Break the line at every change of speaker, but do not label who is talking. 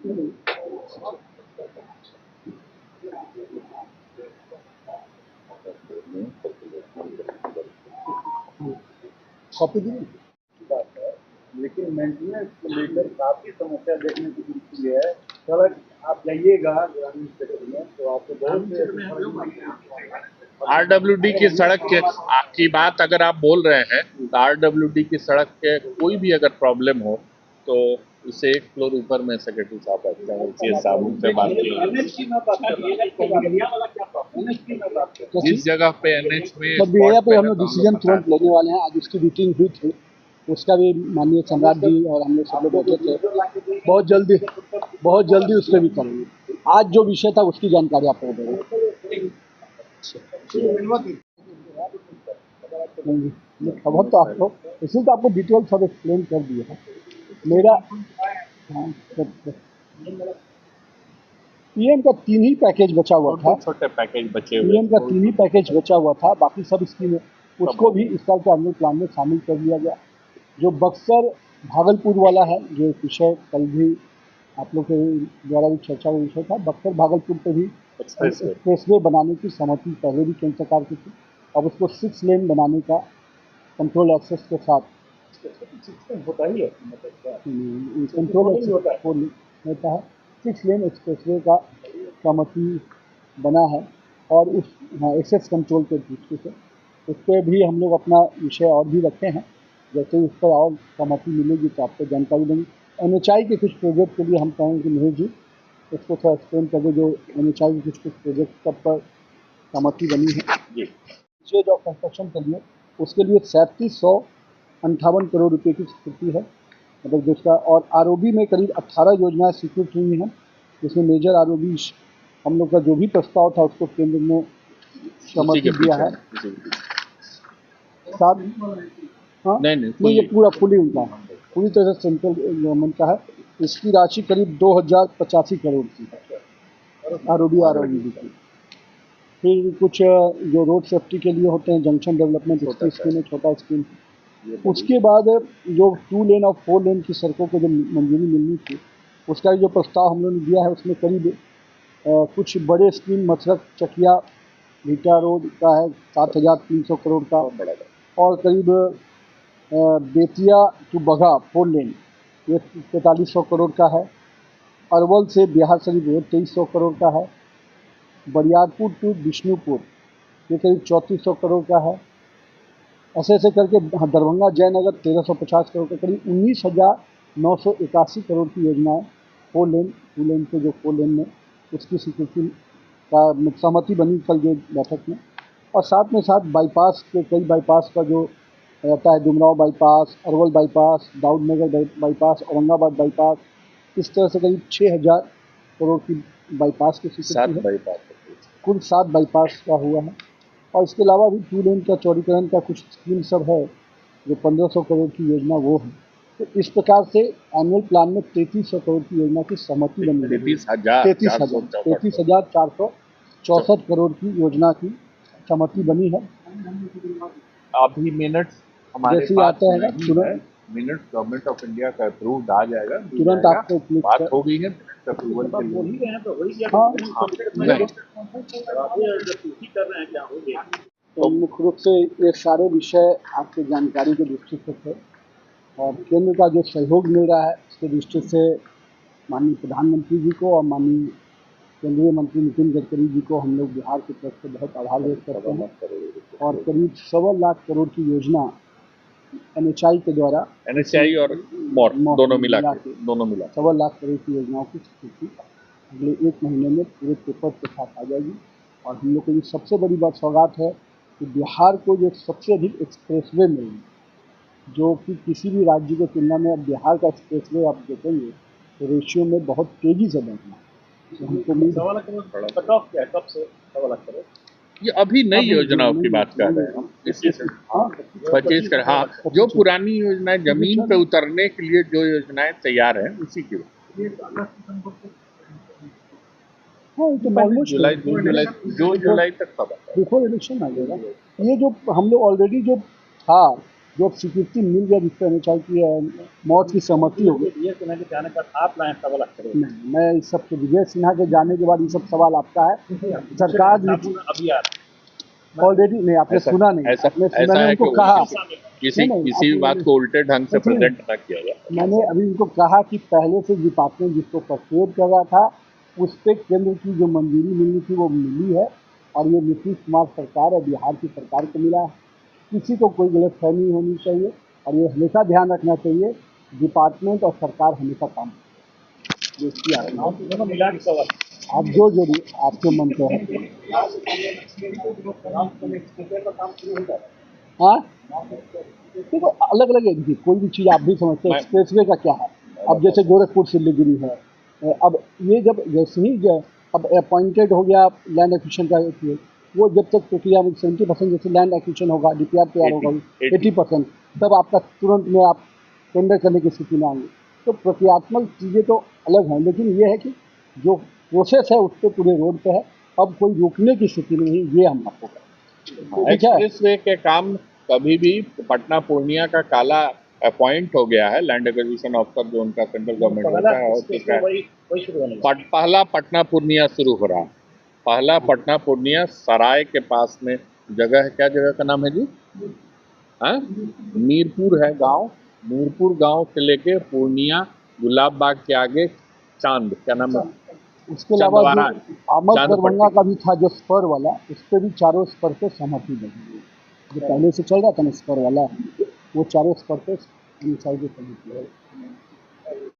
Copy दी बात है, लेकिन मेंटेनेंस को लेकर काफी समस्या देखने को मिलती है। सड़क आप जाइएगा ग्रामीण क्षेत्र में तो आपको बहुत
आरडब्ल्यूडी की सड़क की बात अगर आप बोल रहे हैं तो आरडब्ल्यूडी की सड़क के कोई भी अगर प्रॉब्लम हो तो उसे एक फ्लोर ऊपर में सेक्रेटरी साहब बैठते हैं, सीएस साहब उनसे बात की। जिस जगह पे एनएच में
पे हम लोग डिसीजन तुरंत लेने वाले हैं। आज उसकी मीटिंग हुई थी, उसका भी माननीय सम्राट जी और हम लोग सब लोग बैठे थे। बहुत जल्दी उस पर भी करेंगे। आज जो विषय था उसकी जानकारी आपको दे रहे खबर तो आपको इसलिए तो आपको डिटेल सब एक्सप्लेन कर दिया है। मेरा पीएम का 3 ही पैकेज बचा हुआ था,
छोटे पैकेज बचे हुए,
पीएम का 3 ही पैकेज बचा हुआ था। बाकी सब स्कीमें उसको भी इस साल के एनुअल प्लान में शामिल कर लिया गया। जो बक्सर भागलपुर वाला है, जो विषय कल भी आप लोग के द्वारा भी चर्चा का विषय था, बक्सर भागलपुर पे भी एक्सप्रेसवे बनाने की सहमति पहले भी केंद्र सरकार की थी। अब उसको 6 लेन बनाने का कंट्रोल एक्सेस के साथ
होता ही है,
कंट्रोल एक्सेस होता है। 6 लेन एक्सप्रेसवे का सहमति बना है और उस एक्सेस कंट्रोल के दृष्टि से उस पर भी हम लोग अपना विषय और भी रखे हैं। जैसे उस पर और सहमति मिलेगी तो आपको जानकारी देंगे। NHI के कुछ प्रोजेक्ट के लिए हम कहेंगे कि नहीं जी उसको थोड़ा एक्सप्लेन कर दे। जो NHI के कुछ प्रोजेक्ट सब पर सहमति बनी है जो कंस्ट्रक्शन के लिए, उसके लिए 3758 करोड़ रुपए की स्वीकृति है, मतलब जिसका। और ROB में करीब 18 योजनाएं स्वीकृत हुई हैं, जिसमें मेजर ROB हम लोग का जो भी प्रस्ताव था उसको केंद्र ने सहमति दिया है। साथ नहीं ये पूरा पूरी तरह से सेंट्रल गवर्नमेंट का है। इसकी राशि करीब 2085 करोड़ की ROB की। फिर कुछ जो रोड सेफ्टी के लिए होते हैं, जंक्शन डेवलपमेंट उसकी स्कीम है, छोटा स्कीम। उसके बाद जो 2 लेन और 4 लेन की सड़कों को जो मंजूरी मिलनी थी उसका जो प्रस्ताव हम लोगों ने दिया है, उसमें करीब कुछ बड़े स्कीम मसरत चकिया भीटा रोड का है 7300 करोड़ का, और करीब बेतिया टू बघा 4 लेन ये 4300 करोड़ का है। अरवल से बिहार शरीफ रोड 2300 करोड़ का है। बरियारपुर टू विष्णुपुर ये करीब 3400 करोड़ का है। ऐसे करके दरभंगा जयनगर 1350 करोड़ का, करीब 19,981 करोड़ की योजनाएं 4 लेन 2 लेन के जो 4 लेन में उसकी स्वीकृति का सहमति बनी कल जो बैठक में। और साथ में साथ बाईपास के कई बाईपास का जो रहता है, Dumraon bypass, Arwal bypass, Daudnagar bypass, Aurangabad bypass, इस तरह से करीब 6000 करोड़ की बाईपास की स्वीकृति है। कुल 7 बाईपास का हुआ है। और इसके अलावा भी 2 लेन का चौड़ीकरण का कुछ स्कीम सब है जो 1500 करोड़ की योजना वो है। तो इस प्रकार से एनुअल प्लान में 3300 करोड़ की योजना की सहमति बनी है। 33,464 करोड़ की योजना की सहमति बनी है।
अभी मिनट हमारे
जैसे आता है तुरंत
मिनट गवर्नमेंट ऑफ इंडिया का अप्रूव्ड आ जाएगा,
तुरंत आपको
बात हो गई है अप्रूवल के लिए।
तो मुख्य रूप से ये सारे विषय आपके जानकारी के दृष्टि से थे और केंद्र का जो सहयोग मिल रहा है उसके दृष्टि से माननीय प्रधानमंत्री जी को और माननीय केंद्रीय मंत्री नितिन गडकरी जी को हम लोग बिहार की तरफ से बहुत आभार व्यक्त करते हैं। और करीब 1.25 लाख करोड़ की योजना NHI के द्वारा,
NHI और दोनों मिला
1.25 लाख करोड़ की योजनाओं की स्वीकृति अगले 1 महीने में पूरे पेपर के साथ आ जाएगी। और हम लोग को ये सबसे बड़ी बात सौगात है कि बिहार को जो सबसे अधिक एक्सप्रेसवे मिलेंगे, जो कि किसी भी राज्य की तुलना में। अब बिहार का एक्सप्रेसवे आप देखेंगे तो रेशियो में बहुत तेजी से बढ़ना है। हमको 1.25 लाख करोड़ कब से 1.25 लाख करोड़
ये अभी नई योजनाओं की बात कर रहे हैं हम। इसी से 25 कर, हाँ, जो पुरानी योजनाएं जमीन पे उतरने के लिए जो योजनाएं तैयार हैं उसी की बात।
जुलाई तक बिफोर इलेक्शन आ जाएगा। ये जो हम लोग ऑलरेडी जो था जो स्वीकृति मिल गया जिससे अनुसार की मौत की सहमति हो गई।
ये सुना के जाने पर आप लाए सवाल करें
नहीं, मैं इस सब के विजय सिन्हा के जाने के बाद ये सब सवाल आपका है। सरकार
अभी आ रहा
ऑलरेडी नहीं, आपने सुना नहीं,
ऐसा
आपने
ऐसा
मैंने
है कि
उनको कहा,
किसी
नहीं,
किसी भी बात को उल्टे ढंग से प्रेजेंट न किया जाए।
मैंने अभी उनको कहा कि पहले से डिपार्टमेंट जिसको परसुएट कर रहा था उस पर केंद्र की जो मंजूरी मिलनी थी वो मिली है और ये नीतीश कुमार सरकार और बिहार की सरकार को मिला है। किसी को कोई गलतफहमी नहीं होनी चाहिए और ये हमेशा ध्यान रखना चाहिए डिपार्टमेंट और सरकार हमेशा काम
दोनों मिला के सवाल
आप जो भी आपके मन पे है।
काम शुरू हो जाता है।
हाँ, देखो अलग अलग है, कोई भी चीज़ आप भी समझते हैं। एक्सप्रेसवे का क्या है, अब जैसे गोरखपुर सिलीगुड़ी है, अब ये जब जैसे ही अब अपॉइंटेड हो गया लैंड एक्विजिशन का, वो जब तक प्रक्रिया में 70% जैसे लैंड एक्विजिशन होगा, DPR तैयार होगा 80%, तब आपका तुरंत में आप टेंडर करने की स्थिति में आएंगे। तो प्रक्रियात्मक चीज़ें तो अलग हैं, लेकिन ये है कि जो प्रोसेस है उस पर पूरे रोड पे है, अब कोई रोकने की स्थिति में नहीं, ये हम आपको ठीक है।
एक्सप्रेसवे के काम कभी भी पटना पूर्णिया का काला अपॉइंट हो गया है, लैंड एक्विजिशन ऑफिसर जो उनका सेंट्रल गवर्नमेंट होता है, और पहला पटना पूर्णिया शुरू हो रहा है। पहला पटना पूर्णिया सराय के पास में जगह है, क्या जगह का नाम है जी? हाँ, मीरपुर है गांव, मीरपुर गांव से लेके पूर्णिया गुलाब बाग के आगे चांद, क्या नाम है?
उसके अलावा आमद दरभंगा का भी था जो स्पर वाला, उस पर भी चारों स्पर पे सहमति बनी, जो पहले से चल रहा था ना स्पर वाला, वो चारों स्पर पे सहमति है।